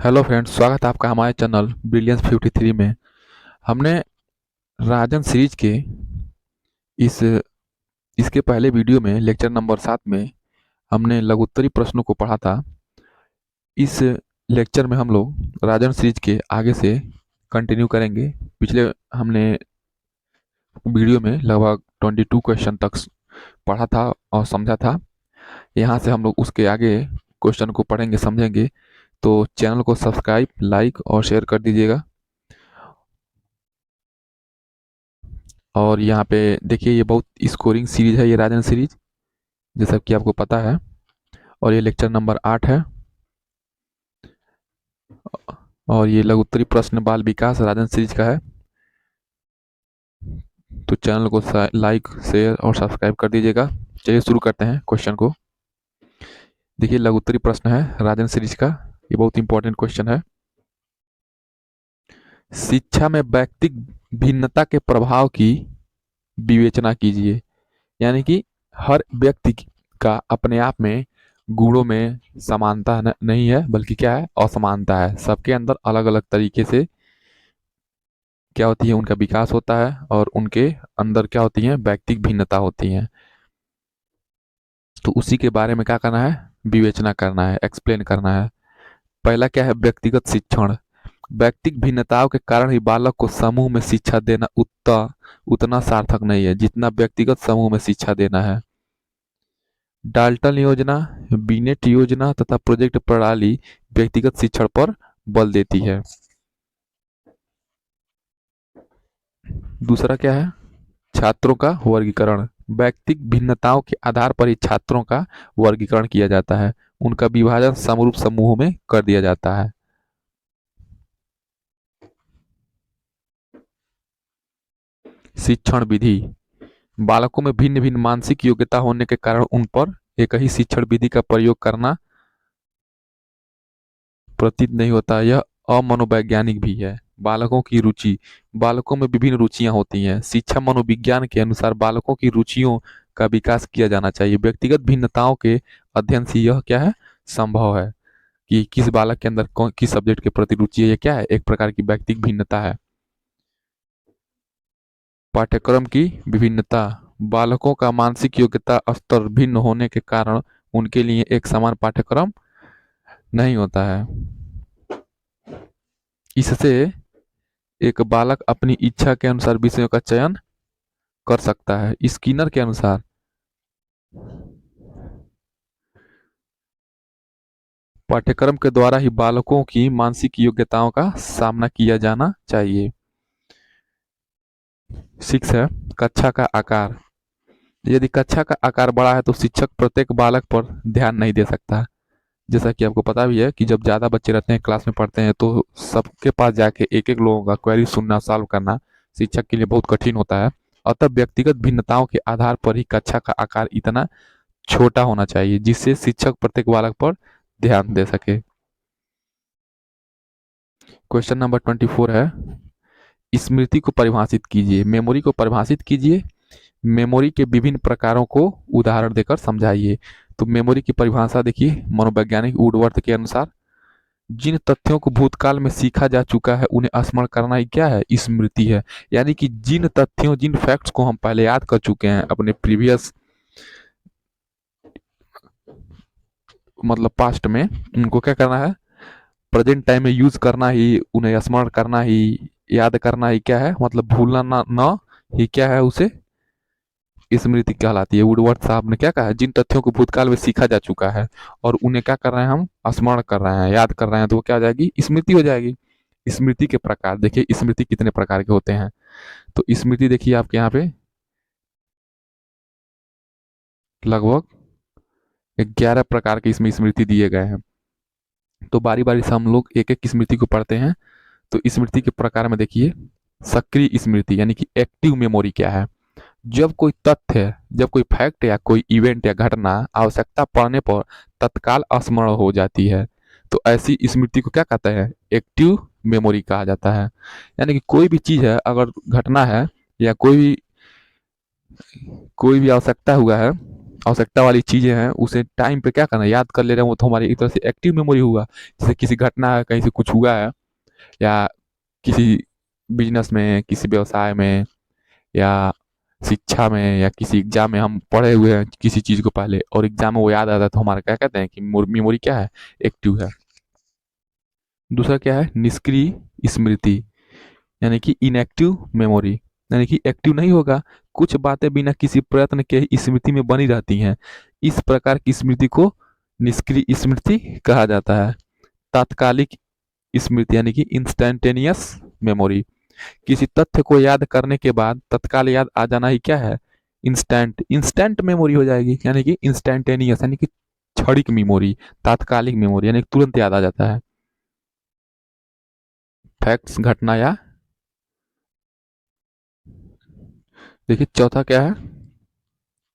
Hello friends, स्वागत है आपका हमारे चैनल ब्रिलियंस 53 में। हमने राजन सीरीज के इस इसके पहले वीडियो में लेक्चर नंबर 7 में हमने लघुत्तरी प्रश्नों को पढ़ा था। इस लेक्चर में हम लोग राजन सीरीज के आगे से कंटिन्यू करेंगे। पिछले हमने वीडियो में लगभग 22 क्वेश्चन तक पढ़ा था और समझा था। यहाँ से हम लोग उसके आगे क्वेश्चन को पढ़ेंगे, समझेंगे। तो चैनल को सब्सक्राइब, लाइक और शेयर कर दीजिएगा। और यहाँ पे देखिए, ये बहुत स्कोरिंग सीरीज है, ये राजन सीरीज, जैसा कि आपको पता है। और ये लेक्चर नंबर 8 है। और ये लघुत्तरी प्रश्न बाल विकास राजन सीरीज का है। तो चैनल को लाइक, शेयर और सब्सक्राइब कर दीजिएगा। चलिए शुरू करते हैं क्वेश्चन को। देखिए, लघुत्तरी प्रश्न है राजन सीरीज का। ये बहुत इंपॉर्टेंट क्वेश्चन है। शिक्षा में व्यक्तिक भिन्नता के प्रभाव की विवेचना कीजिए। यानी कि हर व्यक्ति का अपने आप में गुणों में समानता नहीं है, बल्कि क्या है, असमानता है। सबके अंदर अलग अलग तरीके से क्या होती है, उनका विकास होता है। और उनके अंदर क्या होती है, व्यक्तिक भिन्नता होती है। तो उसी के बारे में क्या करना है, विवेचना करना है, एक्सप्लेन करना है। पहला क्या है, व्यक्तिगत शिक्षण। व्यक्तिक भिन्नताओं के कारण ही बालक को समूह में शिक्षा देना उतना सार्थक नहीं है जितना व्यक्तिगत समूह में शिक्षा देना है। डाल्टन योजना, बीनेट योजना तथा प्रोजेक्ट प्रणाली व्यक्तिगत शिक्षण पर बल देती है। दूसरा क्या है, छात्रों का वर्गीकरण। व्यक्तिक भिन्नताओं के आधार पर ही छात्रों का वर्गीकरण किया जाता है। उनका विभाजन समरूप समूहों में कर दिया जाता है। शिक्षण विधि। बालकों में भिन्न भिन्न मानसिक योग्यता होने के कारण उन पर एक ही शिक्षण विधि का प्रयोग करना प्रतीत नहीं होता। यह अमनोवैज्ञानिक भी है। बालकों की रुचि। बालकों में विभिन्न रुचियां होती हैं। शिक्षा मनोविज्ञान के अनुसार बालकों की रुचियों का विकास किया जाना चाहिए। व्यक्तिगत भिन्नताओं के अध्ययन से यह क्या है, संभव है कि किस बालक के अंदर कौन किस सब्जेक्ट के प्रति रुचि है। यह क्या है, एक प्रकार की व्यक्तिगत भिन्नता है। पाठ्यक्रम की विभिन्नता। बालकों का मानसिक योग्यता स्तर भिन्न होने के कारण उनके लिए एक समान पाठ्यक्रम नहीं होता है। इससे एक बालक अपनी इच्छा के अनुसार विषयों का चयन कर सकता है। स्किनर के अनुसार पाठ्यक्रम के द्वारा ही बालकों की मानसिक योग्यताओं का सामना किया जाना चाहिए। 6 है, कक्षा का आकार। यदि कक्षा का आकार बड़ा है तो शिक्षक प्रत्येक बालक पर ध्यान नहीं दे सकता। जैसा कि आपको पता भी है कि जब ज़्यादा बच्चे रहते हैं, क्लास में पढ़ते हैं, तो सबके पास जाके एक एक लोगों का क्वेरी सुनना, सॉल्व करना शिक्षक के लिए बहुत कठिन होता है। अतः व्यक्तिगत भिन्नताओं के आधार पर ही कक्षा का आकार इतना छोटा होना चाहिए जिससे शिक्षक प्रत्येक बालक पर ध्यान दे सके। क्वेश्चन नंबर 24 है, स्मृति को परिभाषित कीजिए। मेमोरी को परिभाषित कीजिए। मेमोरी के विभिन्न प्रकारों को उदाहरण देकर समझाइए। तो मेमोरी की परिभाषा देखिए, मनोवैज्ञानिक वुडवर्थ के अनुसार जिन तथ्यों को भूतकाल में सीखा जा चुका है उन्हें स्मरण करना ही क्या है, स्मृति है। यानी कि जिन तथ्यों, जिन फैक्ट्स को हम पहले याद कर चुके हैं अपने प्रीवियस मतलब पास्ट में, उनको क्या करना है, प्रेजेंट टाइम में यूज करना ही, उन्हें स्मरण करना ही, याद करना ही क्या है, मतलब भूलना ना ना ही क्या है, उसे स्मृति कहलाती है। वुडवर्थ साहब ने क्या कहा है, जिन तथ्यों को भूतकाल में सीखा जा चुका है और उन्हें क्या कर रहे हैं, हम स्मरण कर रहे हैं, याद कर रहे हैं, तो वो क्या हो जाएगी, स्मृति हो जाएगी। स्मृति के प्रकार देखिए, स्मृति कितने प्रकार के होते हैं। तो स्मृति देखिए आपके यहाँ पे लगभग 11 प्रकार के इसमें स्मृति दिए गए हैं। तो बारी बारी से हम लोग एक एक स्मृति को पढ़ते हैं। तो स्मृति के प्रकार में देखिए, सक्रिय स्मृति यानी कि एक्टिव मेमोरी क्या है। जब कोई तथ्य, जब कोई फैक्ट या कोई इवेंट या घटना आवश्यकता पड़ने पर तत्काल स्मरण हो जाती है, तो ऐसी स्मृति को क्या कहते हैं, एक्टिव मेमोरी कहा जाता है। यानी कि कोई भी चीज है, अगर घटना है या कोई भी आवश्यकता हुआ है, आवश्यकता वाली चीज़ें हैं उसे टाइम पे क्या करना है, याद कर ले रहे हैं, वो तो हमारी एक तरह से एक्टिव मेमोरी हुआ। जैसे किसी घटना है, कहीं से कुछ हुआ है, या किसी बिजनेस में, किसी व्यवसाय में, या शिक्षा में, या किसी एग्जाम में हम पढ़े हुए हैं किसी चीज़ को पहले, और एग्जाम में वो याद आता है, तो हमारा क्या कहते हैं कि मेमोरी क्या है, एक्टिव है। दूसरा क्या है, निष्क्रिय स्मृति, यानी कि इनएक्टिव मेमोरी, यानी कि एक्टिव नहीं होगा, कुछ बातें बिना किसी प्रयत्न के ही स्मृति में बनी रहती हैं। इस प्रकार की स्मृति को निष्क्रिय स्मृति कहा जाता है। तात्कालिक स्मृति यानी कि इंस्टैन्टेनियस मेमोरी, किसी तथ्य को याद करने के बाद तत्काल याद आ जाना ही क्या है, इंस्टेंट इंस्टेंट मेमोरी हो जाएगी, यानी कि इंस्टैन्टेनियस यानी कि क्षणिक मेमोरी, तात्कालिक मेमोरी यानी कि तुरंत याद आ जाता है। फैक्ट्स, घटना या, देखिए चौथा क्या है,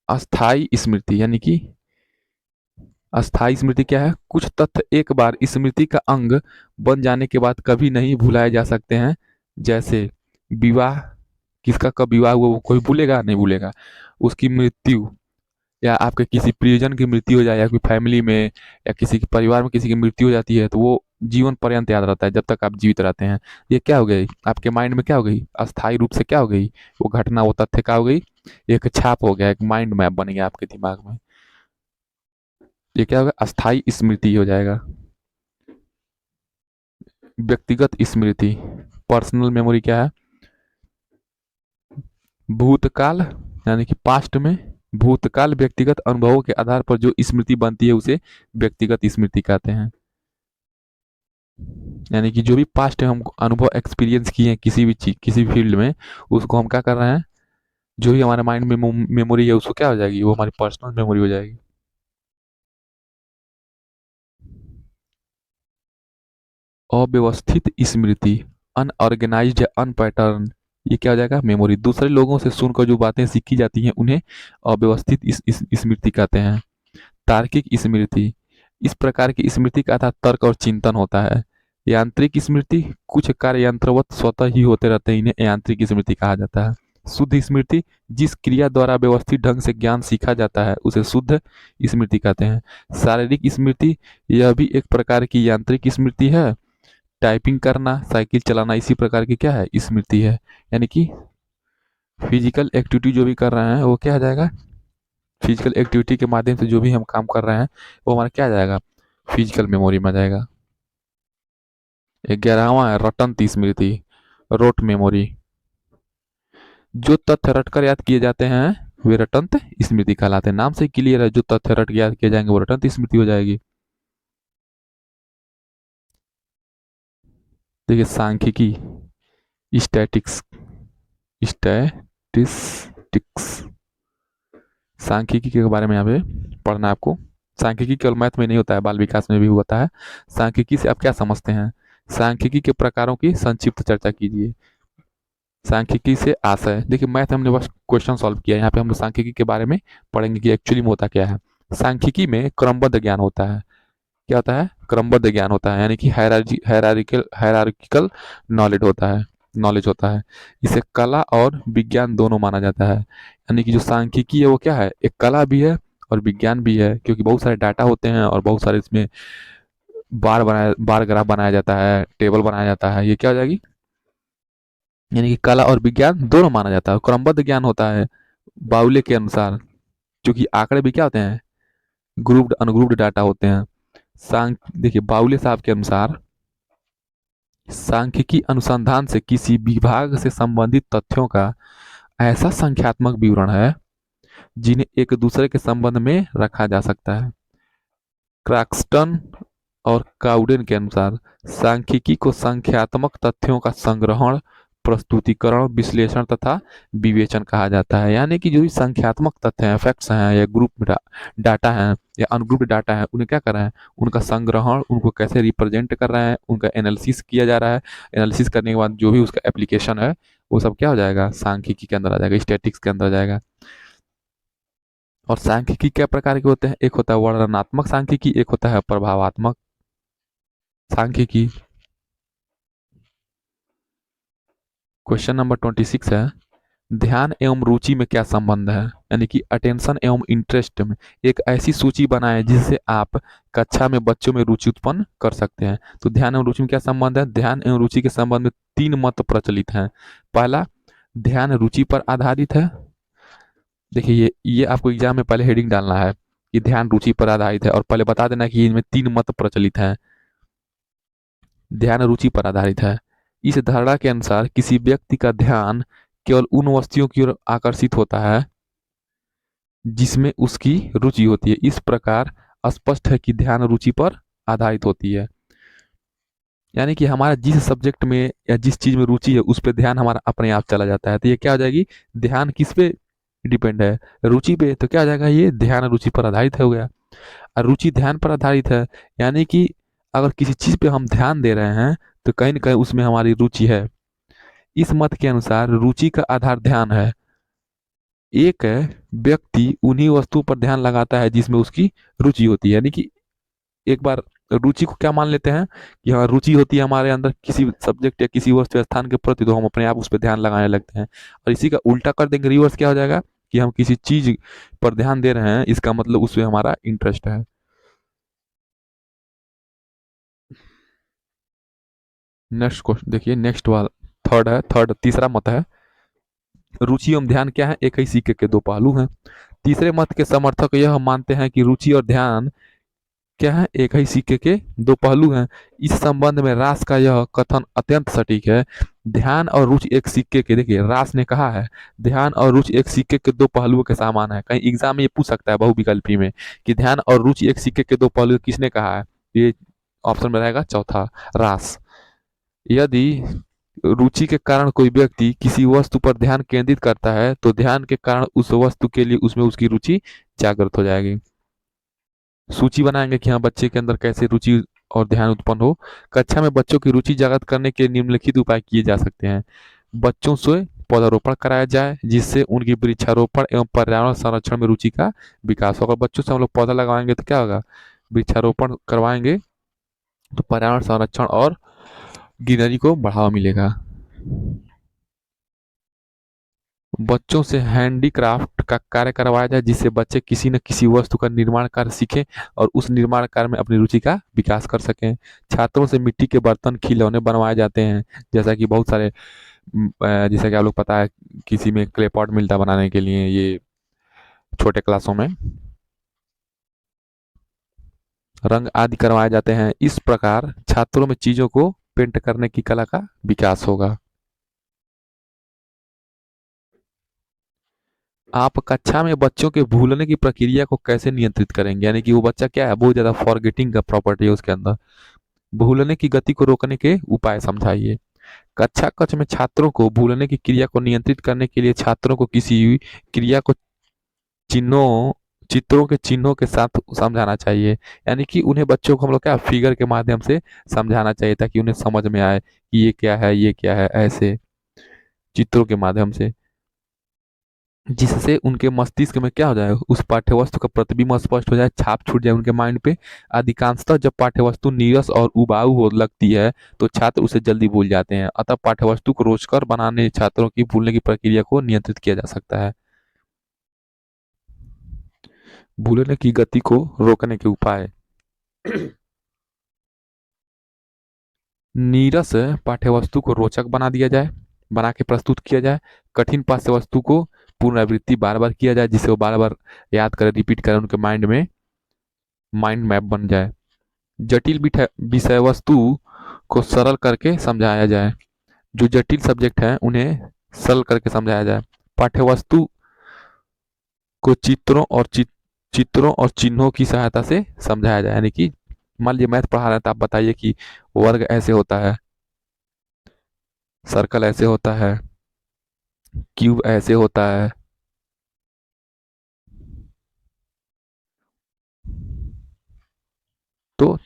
अस्थाई स्मृति, यानी कि अस्थाई स्मृति क्या है, कुछ तथ्य एक बार स्मृति का अंग बन जाने के बाद कभी नहीं भुलाए जा सकते हैं। जैसे विवाह, किसका कब विवाह हुआ वो कोई भूलेगा नहीं, भूलेगा। उसकी मृत्यु, या आपके किसी प्रियजन की मृत्यु हो जाए, या कोई फैमिली में या किसी के परिवार में किसी की मृत्यु हो जाती है, तो वो जीवन पर्यंत याद रहता है जब तक आप जीवित रहते हैं। ये क्या हो गई आपके माइंड में, क्या हो गई अस्थाई रूप से, क्या हो गई वो घटना, वो तथ्य क्या हो गई, एक छाप हो गया, एक माइंड मैप बन गया आपके दिमाग में। ये क्या होगा, अस्थाई स्मृति हो जाएगा। व्यक्तिगत स्मृति, पर्सनल मेमोरी क्या है, भूतकाल, यानी कि पास्ट में भूतकाल व्यक्तिगत अनुभवों के आधार पर जो स्मृति बनती है उसे व्यक्तिगत स्मृति कहते हैं। यानी कि जो भी पास्ट में हम अनुभव एक्सपीरियंस किए हैं किसी भी चीज, किसी भी फील्ड में, उसको हम क्या कर रहे हैं, जो भी हमारे माइंड में मेमोरी है उसको क्या हो जाएगी, वो हमारी पर्सनल मेमोरी हो जाएगी। अव्यवस्थित स्मृति, अनऑर्गेनाइज्ड, अनपैटर्न, ये क्या हो जाएगा, मेमोरी। दूसरे लोगों से सुनकर जो बातें सीखी जाती हैं उन्हें अव्यवस्थित स्मृति कहते हैं। तार्किक स्मृति, इस प्रकार की स्मृति का आधार तर्क और चिंतन होता है। यांत्रिक स्मृति, कुछ कार्य यंत्रवत स्वतः ही होते रहते हैं, इन्हें यांत्रिक स्मृति कहा जाता है। शुद्ध स्मृति, जिस क्रिया द्वारा व्यवस्थित ढंग से ज्ञान सीखा जाता है उसे शुद्ध स्मृति कहते हैं। शारीरिक स्मृति, यह भी एक प्रकार की यांत्रिक स्मृति है। टाइपिंग करना, साइकिल चलाना इसी प्रकार की क्या है, स्मृति है। यानी कि फिजिकल एक्टिविटी जो भी कर रहे हैं वो क्या आ जाएगा, फिजिकल एक्टिविटी के माध्यम से जो भी हम काम कर रहे हैं वो हमारा क्या आ जाएगा, फिजिकल मेमोरी में आ जाएगा। 11वां है रटंत स्मृति, रोट मेमोरी, जो तथ्य रटकर याद किए जाते हैं वे रटंत स्मृति कहलाते हैं। नाम से क्लियर है, जो तथ्य रट के याद किए जाएंगे वो रटंत स्मृति हो जाएगी। देखिए सांख्यिकी, स्टैटिक्स, स्टैटिस्टिक्स, सांख्यिकी के बारे में यहाँ पे पढ़ना है आपको। सांख्यिकी केवल मैथ में नहीं होता है, बाल विकास में भी होता है। सांख्यिकी से आप क्या समझते हैं, सांख्यिकी के प्रकारों की संक्षिप्त चर्चा कीजिए। सांख्यिकी से आशय, देखिए मैथ हमने बस क्वेश्चन सॉल्व किया, यहाँ पे हम लोग सांख्यिकी के बारे में पढ़ेंगे कि एक्चुअली में होता क्या है। सांख्यिकी में क्रमबद्ध ज्ञान होता है, क्या होता है, क्रमबद्ध ज्ञान होता है, यानी कि हायरार्किकल नॉलेज होता है, नॉलेज होता है। इसे कला और विज्ञान दोनों माना जाता है। यानी कि जो सांख्यिकी है वो क्या है, एक कला भी है और विज्ञान भी है, क्योंकि बहुत सारे डाटा होते हैं और बहुत सारे इसमें बार ग्राफ बनाया जाता है, टेबल बनाया जाता है, ये क्या हो जाएगी, यानी कि कला और विज्ञान दोनों माना जाता है। क्रमबद्ध ज्ञान होता है बाउले के अनुसार, क्योंकि आंकड़े भी क्या होते हैं, ग्रुप्ड अनग्रुप्ड डाटा होते हैं। देखिए बाउले साहब के अनुसार सांख्यिकी अनुसंधान से किसी विभाग से संबंधित तथ्यों का ऐसा संख्यात्मक विवरण है जिन्हें एक दूसरे के संबंध में रखा जा सकता है। क्रैक्सटन और काउडेन के अनुसार सांख्यिकी को संख्यात्मक तथ्यों का संग्रहण, प्रस्तुतिकरण, विश्लेषण तथा विवेचन कहा जाता है। यानी कि जो भी संख्यात्मक तथ्य हैं, फैक्ट्स हैं, या ग्रुप डाटा हैं या अनग्रुप्ड डाटा है, उन्हें क्या कर रहे हैं, उनका संग्रहण, उनको कैसे रिप्रेजेंट कर रहे हैं, उनका एनालिसिस किया जा रहा है। एनालिसिस करने के बाद जो भी उसका एप्लीकेशन है वो सब क्या हो जाएगा, सांख्यिकी के अंदर आ जाएगा, स्टैटिक्स के अंदर आ जाएगा। और सांख्यिकी क्या प्रकार के होते हैं, एक होता है वर्णनात्मक सांख्यिकी, एक होता है प्रभावात्मक सांख्यिकी। क्वेश्चन नंबर 26 है, ध्यान एवं रुचि में क्या संबंध है, यानी कि अटेंशन एवं इंटरेस्ट में एक ऐसी सूची बनाएं जिससे आप कक्षा में बच्चों में रुचि उत्पन्न कर सकते हैं। तो ध्यान एवं रुचि में क्या संबंध है? ध्यान एवं रुचि के संबंध में तीन मत प्रचलित हैं। पहला, ध्यान रुचि पर आधारित है। देखिए ये आपको एग्जाम में पहले हेडिंग डालना है कि ध्यान रुचि पर आधारित है, और पहले बता देना कि इनमें तीन मत प्रचलित हैं। ध्यान रुचि पर आधारित है। इस धारणा के अनुसार किसी व्यक्ति का ध्यान केवल उन वस्तुओं की ओर आकर्षित होता है जिसमें उसकी रुचि होती है। इस प्रकार स्पष्ट है कि ध्यान रुचि पर आधारित होती है, यानी कि हमारा जिस सब्जेक्ट में या जिस चीज में रुचि है उस पर ध्यान हमारा अपने आप चला जाता है। तो ये क्या हो जाएगी? ध्यान किस पे डिपेंड है? रुचि पे। तो क्या हो जाएगा? ये ध्यान रुचि पर आधारित हो गया। और रुचि ध्यान पर आधारित है, यानी कि अगर किसी चीज पे हम ध्यान दे रहे हैं तो कहीं ना कहीं उसमें हमारी रुचि है। इस मत के अनुसार रुचि का आधार ध्यान है। एक व्यक्ति उन्हीं वस्तु पर ध्यान लगाता है जिसमें उसकी रुचि होती है, यानी कि एक बार रुचि को क्या मान लेते हैं कि हाँ रुचि होती है हमारे अंदर किसी सब्जेक्ट या किसी वस्तु या स्थान के प्रति, तो हम अपने आप उस पर ध्यान लगाने लगते हैं। और इसी का उल्टा कर देंगे, रिवर्स क्या हो जाएगा कि हम किसी चीज पर ध्यान दे रहे हैं, इसका मतलब उसमें हमारा इंटरेस्ट है। नेक्स्ट क्वेश्चन देखिए, नेक्स्ट वाला थर्ड तीसरा मत है, रुचि एवं ध्यान क्या है? एक ही सिक्के के दो पहलू हैं। तीसरे मत के समर्थक यह मानते हैं कि रुचि और ध्यान क्या है? एक ही सिक्के के दो पहलू हैं। इस संबंध में रास का यह कथन अत्यंत सटीक है। ध्यान और रुचि एक सिक्के के, देखिए रास ने कहा है ध्यान और रुचि एक सिक्के के दो पहलुओं के समान है। कहीं एग्जाम में ये पूछ सकता है बहुविकल्पी में कि ध्यान और रुचि एक सिक्के के दो पहलू, किसने कहा है? ये ऑप्शन में रहेगा चौथा, रास। यदि रुचि के कारण कोई व्यक्ति किसी वस्तु पर ध्यान केंद्रित करता है तो ध्यान के कारण उस वस्तु के लिए उसमें उसकी रुचि जागृत हो जाएगी। सूची बनाएंगे कि हाँ बच्चे के अंदर कैसे रुचि और ध्यान उत्पन्न हो। कक्षा में बच्चों की रुचि जागृत करने के निम्नलिखित उपाय किए जा सकते हैं। बच्चों से पौधारोपण कराया जाए जिससे उनकी वृक्षारोपण एवं पर्यावरण संरक्षण में रुचि का विकास होगा। बच्चों से हम लोग पौधा लगाएंगे तो क्या होगा? वृक्षारोपण करवाएंगे तो पर्यावरण संरक्षण और ग्रीनरी को बढ़ावा मिलेगा। बच्चों से हैंडीक्राफ्ट का कार्य करवाया जाए जिससे बच्चे किसी न किसी वस्तु का निर्माण कार्य सीखें और उस निर्माण कार्य में अपनी रुचि का विकास कर सकें। छात्रों से मिट्टी के बर्तन खिलौने बनवाए जाते हैं, जैसा कि बहुत सारे जैसा कि आप लोग पता है किसी में क्ले पॉट मिलता है बनाने के लिए, ये छोटे क्लासों में रंग आदि करवाए जाते हैं। इस प्रकार छात्रों में चीजों को पेंट करने की कला का विकास होगा। आप कक्षा में बच्चों के भूलने की प्रक्रिया को कैसे नियंत्रित करेंगे? यानी कि वो बच्चा क्या है, बहुत ज्यादा फॉरगेटिंग का प्रॉपर्टी है उसके अंदर। भूलने की गति को रोकने के उपाय समझाइए। कक्षा कक्ष में छात्रों को भूलने की क्रिया को नियंत्रित करने के लिए छात्रों को किसी क्रिया को चिन्हों चित्रों के चिन्हों के साथ समझाना चाहिए। यानी कि उन्हें बच्चों को हम लोग क्या फिगर के माध्यम से समझाना चाहिए ताकि उन्हें समझ में आए कि ये क्या है ये क्या है, ऐसे चित्रों के माध्यम से, जिससे उनके मस्तिष्क में क्या हो जाए, उस पाठ्यवस्तु का प्रतिबिंब स्पष्ट हो जाए, छाप छूट जाए उनके माइंड पे। अधिकांशतः जब पाठ्यवस्तु नीरस और उबाऊ हो लगती है तो छात्र उसे जल्दी भूल जाते हैं, अतः पाठ्यवस्तु को रोचकर बनाने छात्रों की भूलने की प्रक्रिया को नियंत्रित किया जा सकता है। भूलने की गति को रोकने के उपाय, नीरस पाठ्यवस्तु को रोचक बना दिया जाए, बना के प्रस्तुत किया जाए। कठिन पाठ्यवस्तु को पुनरावृत्ति बार बार किया जाए जिससे वो बार बार याद करें, रिपीट करें, उनके माइंड में माइंड मैप बन जाए। जटिल विषय वस्तु को सरल करके समझाया जाए, जो जटिल सब्जेक्ट है उन्हें सरल करके समझाया जाए। पाठ्यवस्तु को चित्रों और चिन्हों की सहायता से समझाया जाए। यानी कि मान लीजिए मैथ पढ़ा रहे हैं तो आप बताइए कि वर्ग ऐसे होता है, सर्कल ऐसे होता है, क्यूब ऐसे होता है, तो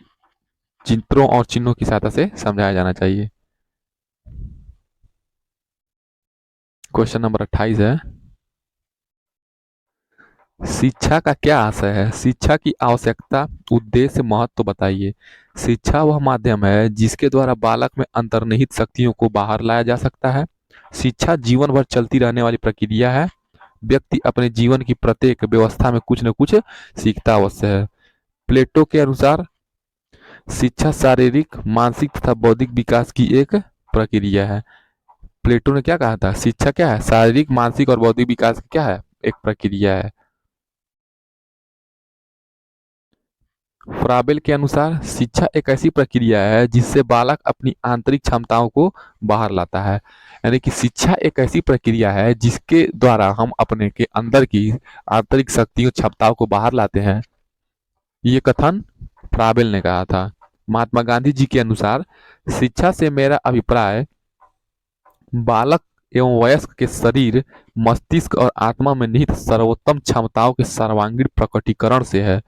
चित्रों और चिन्हों की सहायता से समझाया जाना चाहिए। क्वेश्चन नंबर 28 है, शिक्षा का क्या आशय है? शिक्षा की आवश्यकता, उद्देश्य, महत्व बताइए। शिक्षा वह माध्यम है जिसके द्वारा बालक में अंतर्निहित शक्तियों को बाहर लाया जा सकता है। शिक्षा जीवन भर चलती रहने वाली प्रक्रिया है। व्यक्ति अपने जीवन की प्रत्येक व्यवस्था में कुछ न कुछ सीखता अवश्य है। प्लेटो के अनुसार शिक्षा शारीरिक, मानसिक तथा बौद्धिक विकास की एक प्रक्रिया है। प्लेटो ने क्या कहा था? शिक्षा क्या है? शारीरिक, मानसिक और बौद्धिक विकास की क्या है? एक प्रक्रिया है। फ्राबेल के अनुसार शिक्षा एक ऐसी प्रक्रिया है जिससे बालक अपनी आंतरिक क्षमताओं को बाहर लाता है। यानी कि शिक्षा एक ऐसी प्रक्रिया है जिसके द्वारा हम अपने के अंदर की आंतरिक शक्तियों, क्षमताओं को बाहर लाते हैं। ये कथन फ्राबेल ने कहा था। महात्मा गांधी जी के अनुसार शिक्षा से मेरा अभिप्राय बालक एवं वयस्क के शरीर, मस्तिष्क और आत्मा में निहित सर्वोत्तम क्षमताओं के सर्वांगीण प्रकटीकरण से है।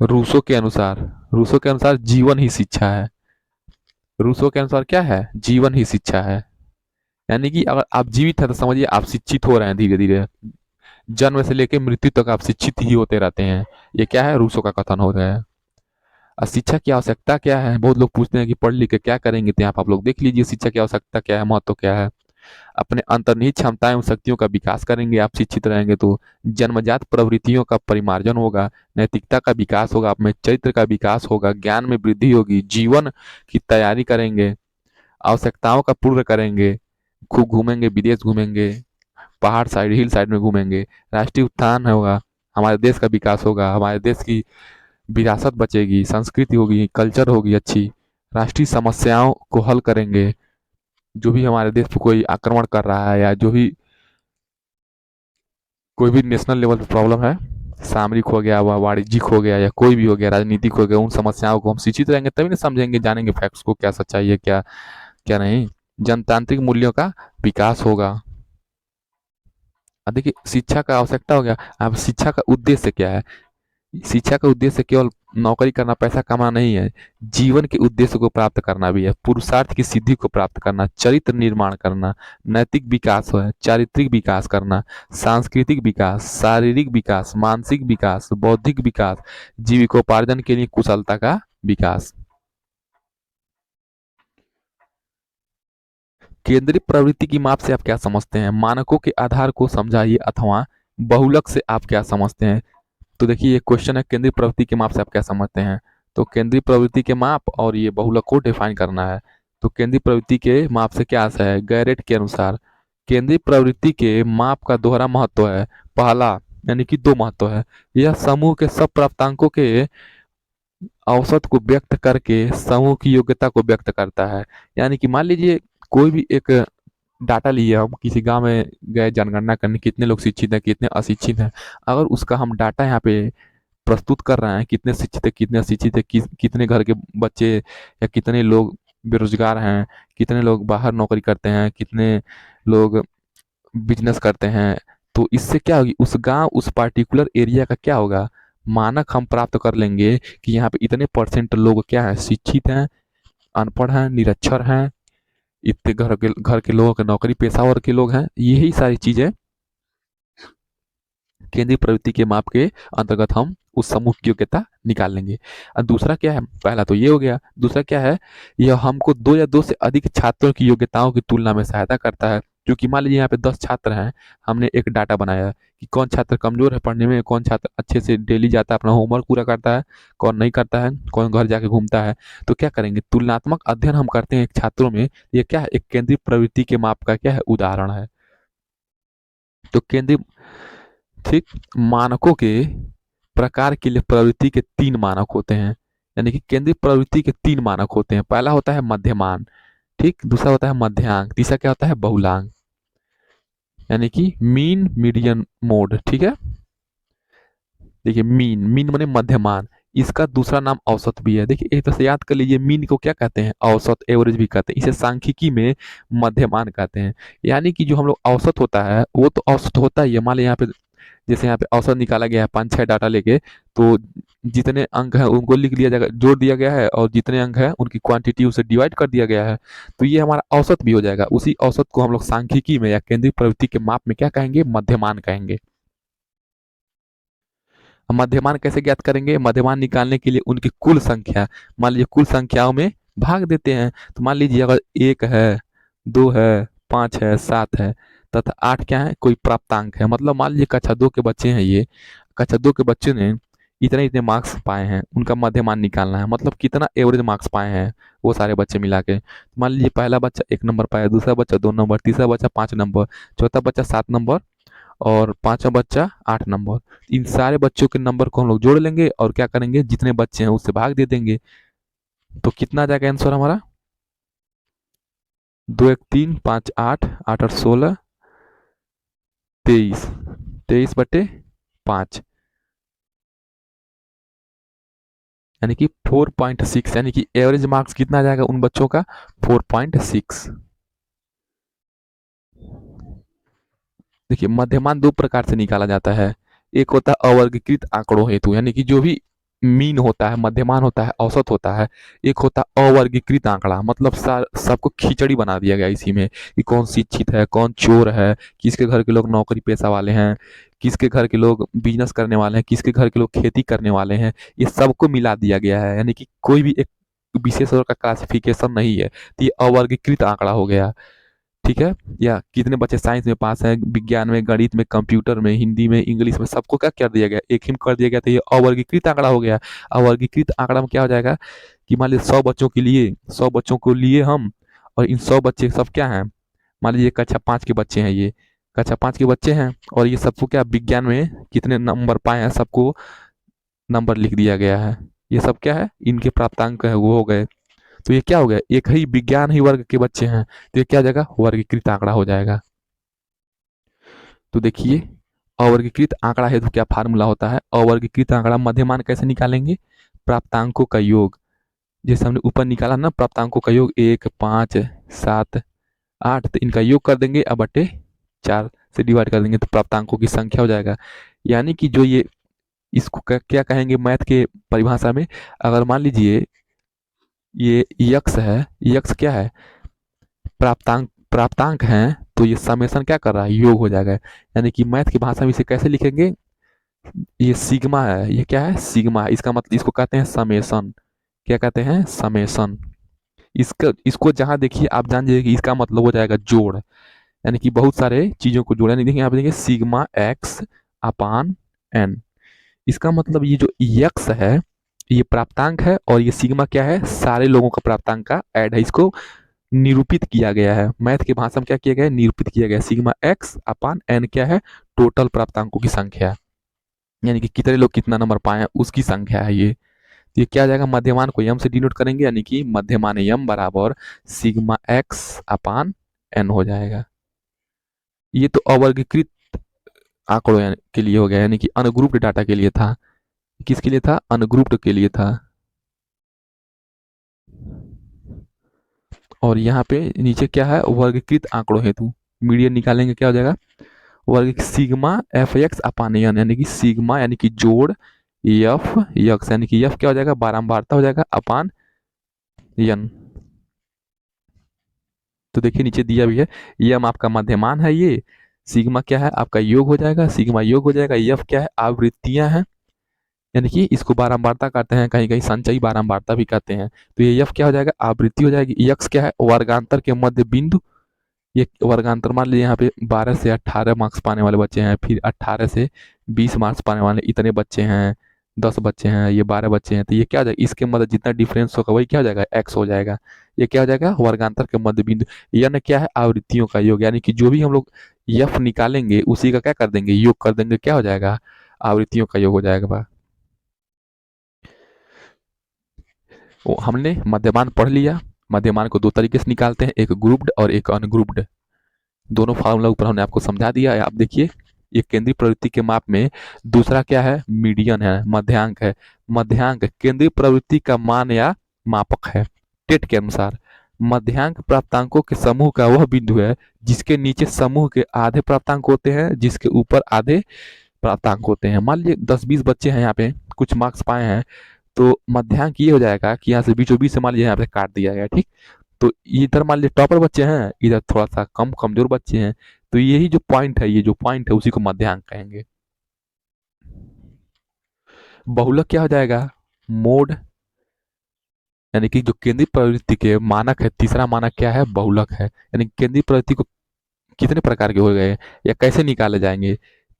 रूसो के अनुसार रूसो के अनुसार जीवन ही शिक्षा है। रूसो के अनुसार क्या है? जीवन ही शिक्षा है। यानी कि अगर आप जीवित हैं तो समझिए आप शिक्षित हो रहे हैं धीरे धीरे। जन्म से लेकर मृत्यु तक आप शिक्षित ही होते रहते हैं। ये क्या है? रूसो का कथन हो रहा है। और शिक्षा की आवश्यकता क्या है? बहुत लोग पूछते हैं कि पढ़ लिख के क्या करेंगे, तो यहाँ पर आप लोग देख लीजिए शिक्षा की आवश्यकता क्या है, महत्व क्या है। अपने अंतर्निहित क्षमताएं एवं शक्तियों का विकास करेंगे। आप शिक्षित रहेंगे तो जन्मजात प्रवृत्तियों का परिमार्जन होगा, नैतिकता का विकास होगा, आप में चरित्र का विकास होगा, ज्ञान में वृद्धि होगी, जीवन की तैयारी करेंगे, आवश्यकताओं का पूर्ण करेंगे, खूब घूमेंगे, विदेश घूमेंगे, पहाड़ साइड, हिल साइड में घूमेंगे, राष्ट्रीय उत्थान होगा, हमारे देश का विकास होगा, हमारे देश की विरासत बचेगी, संस्कृति होगी, कल्चर होगी अच्छी, राष्ट्रीय समस्याओं को हल करेंगे। जो भी हमारे देश पर कोई आक्रमण कर रहा है या जो भी कोई भी नेशनल लेवल पे प्रॉब्लम है, सामरिक हो गया, वाणिज्यिक हो गया या कोई भी हो गया, राजनीतिक हो गया, उन समस्याओं को हम शिक्षित रहेंगे तभी ना समझेंगे, जानेंगे फैक्ट्स को, क्या सच्चाई है, क्या क्या नहीं। जनतांत्रिक मूल्यों का विकास होगा। अब देखिए शिक्षा का आवश्यकता हो गया। अब शिक्षा का उद्देश्य क्या है? शिक्षा का उद्देश्य केवल नौकरी करना, पैसा कमाना नहीं है। जीवन के उद्देश्य को प्राप्त करना भी है, पुरुषार्थ की सिद्धि को प्राप्त करना, चरित्र निर्माण करना, नैतिक विकास है, चारित्रिक विकास करना, सांस्कृतिक विकास, शारीरिक विकास, मानसिक विकास, बौद्धिक विकास, जीविकोपार्जन के लिए कुशलता का विकास। केंद्रीय प्रवृत्ति की माप से आप क्या समझते हैं? मानकों के आधार को समझाइए अथवा बहुलक से आप क्या समझते हैं? तो देखिए ये क्वेश्चन है, केंद्रीय प्रवृत्ति के माप से आप क्या समझते हैं? तो केंद्रीय प्रवृत्ति के माप और ये बहुलक को डिफाइन करना है। तो केंद्रीय प्रवृत्ति के माप से क्या आशा है? गैरेट के अनुसार केंद्रीय प्रवृत्ति के माप का दोहरा महत्व है। पहला, यानी कि दो महत्व है, यह समूह के सब प्राप्तांकों के औसत को व्यक्त करके समूह की योग्यता को व्यक्त करता है। यानी कि मान लीजिए कोई भी एक डाटा लिए, हम किसी गांव में गए जनगणना करने, कितने लोग शिक्षित हैं, कितने अशिक्षित हैं। अगर उसका हम डाटा यहाँ पे प्रस्तुत कर रहे हैं, कितने शिक्षित है, कितने अशिक्षित है, कितने घर के बच्चे या कितने लोग बेरोजगार हैं, कितने लोग बाहर नौकरी करते हैं, कितने लोग बिजनेस करते हैं, तो इससे क्या होगी, उस गांव, उस पार्टिकुलर एरिया का क्या होगा, मानक हम प्राप्त कर लेंगे कि यहाँ पे इतने परसेंट लोग क्या है, शिक्षित हैं, अनपढ़ हैं, निरक्षर हैं, इतने घर के लोगों के नौकरी पेशावर के लोग हैं। यही सारी चीजें केंद्रीय प्रवृत्ति के माप के अंतर्गत हम उस समूह की योग्यता निकाल लेंगे। और दूसरा क्या है? पहला तो ये हो गया। दूसरा क्या है? यह हमको दो या दो से अधिक छात्रों की योग्यताओं की तुलना में सहायता करता है। क्योंकि मान लीजिए यहाँ पे 10 छात्र हैं, हमने एक डाटा बनाया कि कौन छात्र कमजोर है पढ़ने में, कौन छात्र अच्छे से डेली जाता है, अपना होमवर्क पूरा करता है, कौन नहीं करता है, कौन घर जाके घूमता है। तो क्या करेंगे, तुलनात्मक अध्ययन हम करते हैं एक छात्रों में। ये क्या है? एक केंद्रीय प्रवृत्ति के माप का क्या है? उदाहरण है। तो केंद्रीय, ठीक, मानकों के प्रकार के लिए प्रवृत्ति के 3 मानक होते हैं। यानी कि केंद्रीय प्रवृत्ति के 3 मानक होते हैं। पहला होता है मध्यमान, ठीक, दूसरा होता है मध्यांक, तीसरा क्या होता है? बहुलांक, यानी कि मीन, मीडियन, मोड। ठीक है, देखिए मीन, मीन माने मध्यमान, इसका दूसरा नाम औसत भी है। देखिए एक तरह से याद कर लीजिए, मीन को क्या कहते हैं? औसत, एवरेज भी कहते हैं। इसे सांख्यिकी में मध्यमान कहते हैं। यानी कि जो हम लोग औसत होता है वो तो औसत होता ही है। मान लिया यहाँ पे, जैसे यहाँ पे औसत निकाला गया है 5-6 डाटा लेके, तो जितने अंक हैं उनको लिख लिया जाएगा, जोड़ दिया गया है, और जितने अंक हैं उनकी क्वांटिटी उसे डिवाइड कर दिया गया है। तो ये हमारा औसत भी हो जाएगा। उसी औसत को हम लोग सांख्यिकी में या केंद्रीय प्रवृत्ति के माप में क्या कहेंगे? मध्यमान कहेंगे। हम मध्यमान कैसे ज्ञात करेंगे? मध्यमान निकालने के लिए उनकी कुल संख्या, मान लीजिए कुल संख्याओं में भाग देते हैं। तो मान लीजिए अगर 1 है, 2 है, 5 है, 7 है तथा 8 क्या है, कोई प्राप्तांक है। मतलब मान लीजिए कक्षा 2 के बच्चे हैं ये, कक्षा 2 के बच्चे ने इतने इतने मार्क्स पाए हैं, उनका मध्यमान निकालना है, मतलब कितना एवरेज मार्क्स पाए हैं वो सारे बच्चे मिला के। मान लीजिए पहला बच्चा 1 नंबर पाया, दूसरा बच्चा 2 नंबर, तीसरा बच्चा 5 नंबर, चौथा बच्चा 7 नंबर और पांचवा बच्चा 8 नंबर। इन सारे बच्चों के नंबर को हम लोग जोड़ लेंगे और क्या करेंगे, जितने बच्चे हैं उससे भाग दे देंगे। तो कितना आ जाएगा आंसर हमारा, 2 1 3 5 8, 8 8 16, 23, 23/5, यानी कि 4.6, यानी कि एवरेज मार्क्स कितना आ जाएगा उन बच्चों का, 4.6। देखिए मध्यमान दो प्रकार से निकाला जाता है, एक होता है अवर्गीकृत आंकड़ों हेतु, यानी कि जो भी मीन होता है, मध्यमान होता है, औसत होता है। एक होता है अवर्गीकृत आंकड़ा, मतलब सबको खिचड़ी बना दिया गया इसी में, कि कौन शिक्षित है, कौन चोर है, किसके घर के लोग नौकरी पेशा वाले हैं, किसके घर के लोग बिजनेस करने वाले हैं, किसके घर के लोग खेती करने वाले हैं, ये सबको मिला दिया गया है। यानी कि कोई भी एक विशेष का क्लासिफिकेशन नहीं है, तो ये अवर्गीकृत आंकड़ा हो गया। ठीक है, या कितने बच्चे साइंस में पास हैं, विज्ञान में, गणित में, कंप्यूटर में, हिंदी में, इंग्लिश में, सबको क्या कर दिया गया, एक ही में कर दिया गया, तो ये अवर्गीकृत आंकड़ा हो गया। अवर्गीकृत आंकड़ा में क्या हो जाएगा कि मान लीजिए 100 बच्चों के लिए, 100 बच्चों को लिए हम, और इन 100 बच्चे सब क्या हैं, मान लीजिए कक्षा 5 के बच्चे हैं, ये कक्षा 5 के बच्चे हैं और ये सबको क्या विज्ञान में कितने नंबर पाए हैं सबको नंबर लिख दिया गया है। ये सब क्या है, इनके प्राप्तांक है वो हो गए। तो ये क्या हो गया, एक ही विज्ञान ही वर्ग के बच्चे हैं, तो ये क्या हो जाएगा, वर्गीकृत आंकड़ा हो जाएगा। तो देखिए अवर्गीकृत आंकड़ा हेतु क्या फार्मूला होता है, अवर्गीकृत आंकड़ा मध्यमान कैसे निकालेंगे, प्राप्तांकों का योग, जैसे हमने ऊपर निकाला ना प्राप्तांकों का योग 1 5 7 8, तो इनका योग कर देंगे अब बटे 4 से डिवाइड कर देंगे तो प्राप्तांकों की संख्या हो जाएगा। यानी कि जो ये इसको क्या कहेंगे मैथ के परिभाषा में, अगर मान लीजिए ये यक्स है, यक्स क्या है, प्राप्तांक प्राप्तांक हैं, तो ये समेशन क्या कर रहा है, योग हो जाएगा। यानी कि मैथ की भाषा में इसे कैसे लिखेंगे, ये सिग्मा है, ये क्या है, सिग्मा है, इसका मतलब इसको कहते हैं समेशन। क्या कहते हैं, समेशन। इसका इसको जहां देखिए आप जान जाइए कि इसका मतलब हो जाएगा जोड़, यानी कि बहुत सारे चीजों को जोड़ा। नहीं देखिए यहाँ पे देखिए सिग्मा एक्स अपान एन, इसका मतलब ये जो यक्स है ये प्राप्तांक है और ये सिग्मा क्या है, सारे लोगों का प्राप्तांक का ऐड है। इसको निरूपित किया गया है, मैथ की भाषा में क्या किया गया है, निरूपित किया गया है। सिग्मा एक्स अपान एन क्या है, टोटल प्राप्तांकों की संख्या, यानी कि कितने लोग कितना नंबर पाए हैं उसकी संख्या है ये। तो ये क्या आ जाएगा, मध्यमान को यम से डिनोट करेंगे, यानी कि मध्यमान यम बराबर सिग्मा एक्स अपान एन हो जाएगा। ये तो अवर्गीकृत आंकड़ों के लिए हो गया, यानी कि अनग्रुप्ड डाटा के लिए था। किसके लिए था, अनग्रुप्ड के लिए था। और यहाँ पे नीचे क्या है, वर्गीकृत आंकड़ों हेतु मीडियन निकालेंगे, क्या हो जाएगा, वर्ग सिग्मा एफ एक्स अपान एन, यानी कि सिग्मा यानी कि जोड़ एफ एक्स, यानी कि एफ क्या हो जाएगा, बारंबारता हो जाएगा अपान एन। तो देखिए नीचे दिया भी है, यम आपका मध्यमान है, ये सिग्मा क्या है आपका योग हो जाएगा, सिग्मा योग हो जाएगा, एफ क्या है आवृत्तियां हैं, यानी कि इसको बारंबारता कहते हैं, कहीं कहीं संचयी बारंबारता भी कहते हैं। तो ये एफ क्या हो जाएगा, आवृत्ति हो जाएगी, एक्स क्या है वर्गांतर के मध्य बिंदु। ये वर्गांतर मान लीजिए यहाँ पे 12 से 18 मार्क्स पाने वाले बच्चे हैं, फिर 18 से 20 मार्क्स पाने वाले इतने बच्चे हैं, 10 बच्चे हैं, ये 12 बच्चे हैं, तो ये क्या हो जाएगा, इसके मध्य जितना डिफरेंस होगा वही क्या हो जाएगा, एक्स हो जाएगा। ये क्या हो जाएगा, वर्गांतर के मध्य बिंदु। यन क्या है, आवृत्तियों का योग, यानी कि जो भी हम लोग यफ निकालेंगे उसी का क्या कर देंगे, योग कर देंगे, क्या हो जाएगा, आवृत्तियों का योग हो जाएगा। हमने मध्यमान पढ़ लिया। मध्यमान को दो तरीके से निकालते हैं, एक ग्रुप्ड और एक अनग्रुप्ड। दोनों फार्मूला ऊपर हमने आपको समझा दिया है। आप देखिए ये केंद्रीय प्रवृत्ति के माप में दूसरा क्या है, मीडियन है, मध्यांक है। मध्यांक केंद्रीय प्रवृत्ति का मान या मापक है। टेट के अनुसार मध्यांक प्राप्तांकों के समूह का वह बिंदु है जिसके नीचे समूह के आधे प्राप्तांक होते हैं, जिसके ऊपर आधे प्राप्तांक होते हैं। मान लीजिए 10-20 बच्चे हैं यहाँ पे, कुछ मार्क्स पाए हैं, तो मध्यांक ये हो जाएगा कि यहाँ से बीचों बीच से मान लीजिए यहाँ पे काट दिया गया, ठीक। तो इधर मान लीजिए टॉपर बच्चे हैं, इधर थोड़ा सा कम कमजोर बच्चे हैं, तो यही जो पॉइंट है, ये जो पॉइंट है उसी को मध्यांक कहेंगे। बहुलक क्या हो जाएगा, मोड, यानी कि जो केंद्रीय प्रवृत्ति के मानक है, तीसरा मानक क्या है, बहुलक है। यानी केंद्रीय प्रवृत्ति को कितने प्रकार के हो गए या कैसे निकाले जाएंगे,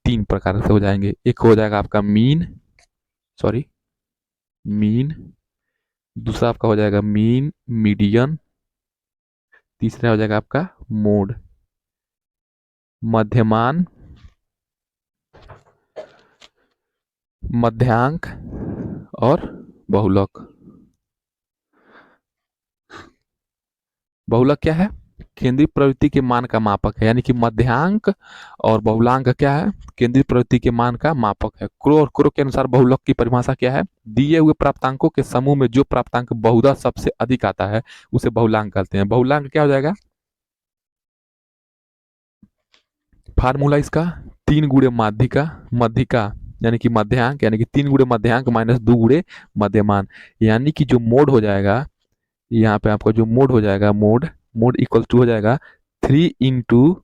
3 प्रकार से हो जाएंगे। एक हो जाएगा आपका सॉरी मीन, दूसरा आपका हो जाएगा मीन, मीडियन, तीसरा हो जाएगा आपका मोड, मध्यमान, मध्यांक और बहुलक। बहुलक क्या है, केंद्रीय प्रवृत्ति के मान का मापक है, यानी कि मध्यांक और बहुलांक क्या है, केंद्रीय प्रवृत्ति के मान का मापक है। क्रो और क्रो के अनुसार बहुलक की परिभाषा क्या है, दिए हुए प्राप्तांकों के समूह में जो प्राप्तांक बहुधा सबसे अधिक आता है उसे बहुलांक कहते हैं। बहुलांक क्या हो जाएगा, फार्मूला इसका 3 गुणे माध्यिका, मध्यिका यानी कि मध्यांक, यानी कि 3 गुणे मध्यांक माइनस 2 गुणे मध्यमान, यानी कि जो मोड हो जाएगा, यहाँ पे आपका जो मोड हो जाएगा, मोड मोड इक्वल टू हो जाएगा 3 इंटू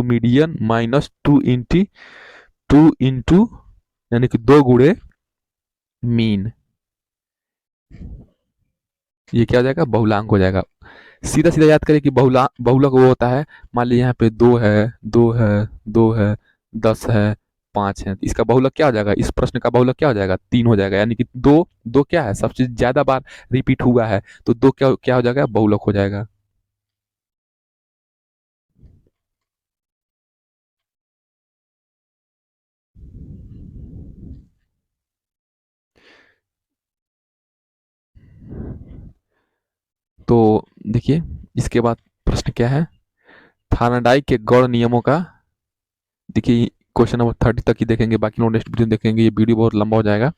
मीडियन माइनस 2 इंटू यानी कि 2 गुणे मीन, ये क्या हो जाएगा, बहुलांक हो जाएगा। सीधा सीधा याद करें कि बहुलक वो होता है, मान लीजिए यहाँ पे 2 है 10 है 5 है, इसका बहुलक क्या हो जाएगा, इस प्रश्न का बहुलक क्या हो जाएगा, 3 हो जाएगा। यानी कि दो दो क्या है, सबसे ज्यादा बार रिपीट हुआ है, तो दो क्या क्या हो जाएगा, बहुलक हो जाएगा। तो देखिए इसके बाद प्रश्न क्या है, थार्नडाइक के गौड़ नियमों का, देखिए क्वेश्चन नंबर 30 तक ही देखेंगे, बाकी लोग नेक्स्ट वीडियो में देखेंगे, ये वीडियो बहुत लंबा हो जाएगा।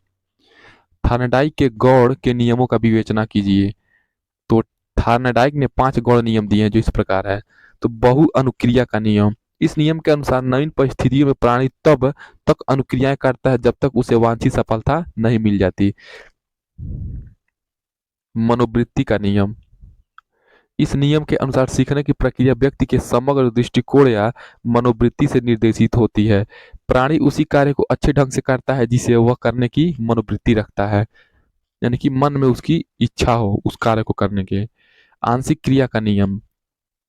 थार्नडाइक के गौड़ के नियमों का विवेचना कीजिए। तो थार्नडाइक ने 5 गौड़ नियम दिए हैं जो इस प्रकार है। तो बहु अनुक्रिया का नियम, इस नियम के अनुसार नवीन परिस्थितियों में प्राणी तब तक अनुक्रियाएं करता है जब तक उसे वांछित सफलता नहीं मिल जाती। मनोवृत्ति का नियम, इस नियम के अनुसार सीखने की प्रक्रिया व्यक्ति के समग्र दृष्टिकोण या मनोवृत्ति से निर्देशित होती है। प्राणी उसी कार्य को अच्छे ढंग से करता है जिसे वह करने की मनोवृत्ति रखता है, यानी कि मन में उसकी इच्छा हो उस कार्य को करने के। आंशिक क्रिया का नियम,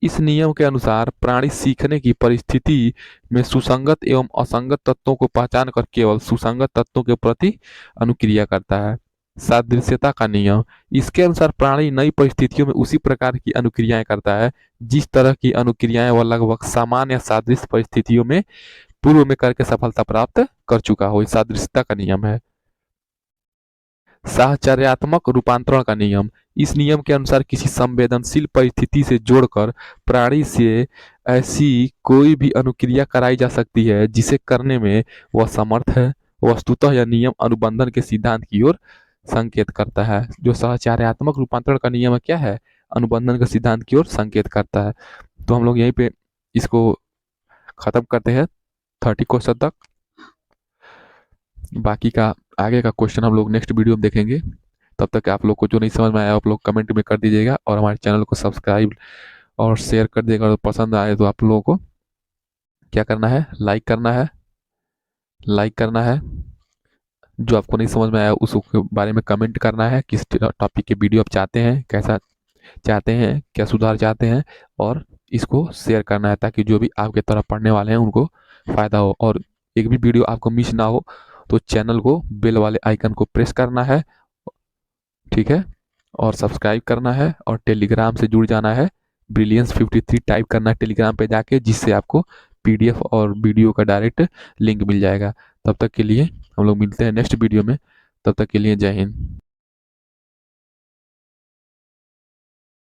इस नियम के अनुसार प्राणी सीखने की परिस्थिति में सुसंगत एवं असंगत तत्वों को पहचान कर केवल सुसंगत तत्वों के प्रति अनुक्रिया करता है। सादृश्यता का नियम, इसके अनुसार प्राणी नई परिस्थितियों में उसी प्रकार की अनुक्रियाएं करता है जिस तरह की अनुक्रियाएं वह लगभग समान या सादृश्य परिस्थितियों में पूर्व में करके सफलता प्राप्त कर चुका हो, सादृश्यता का नियम है। साहचर्यात्मक रूपांतरण का नियम, इस नियम के अनुसार किसी संवेदनशील परिस्थिति से जोड़कर प्राणी से ऐसी कोई भी अनुक्रिया कराई जा सकती है जिसे करने में वह समर्थ है। वस्तुतः यह नियम अनुबंधन के सिद्धांत की ओर संकेत करता है। जो साहचर्यात्मक रूपांतरण का नियम है क्या है, अनुबंधन के सिद्धांत की ओर संकेत करता है। तो हम लोग यहीं पे इसको खत्म करते हैं 30 क्वेश्चन तक। बाकी का आगे का क्वेश्चन हम लोग नेक्स्ट वीडियो में देखेंगे। तब तक आप लोग को जो नहीं समझ में आया आप लोग कमेंट में कर दीजिएगा, और हमारे चैनल को सब्सक्राइब और शेयर कर दीजिएगा। और पसंद आए तो आप लोगों को क्या करना है, लाइक करना है, लाइक करना है। जो आपको नहीं समझ में आया उसके बारे में कमेंट करना है, किस टॉपिक की वीडियो आप चाहते हैं, कैसा चाहते हैं, क्या सुधार चाहते हैं, और इसको शेयर करना है ताकि जो भी आपके तरफ पढ़ने वाले हैं उनको फ़ायदा हो। और एक भी वीडियो आपको मिस ना हो तो चैनल को बेल वाले आइकन को प्रेस करना है, ठीक है, और सब्सक्राइब करना है, और टेलीग्राम से जुड़ जाना है। ब्रिलियंस 53 टाइप करना है टेलीग्राम पे जाके, जिससे आपको पीडीएफ और वीडियो का डायरेक्ट लिंक मिल जाएगा। तब तक के लिए हम लोग मिलते हैं नेक्स्ट वीडियो में। तब तक के लिए जय हिंद।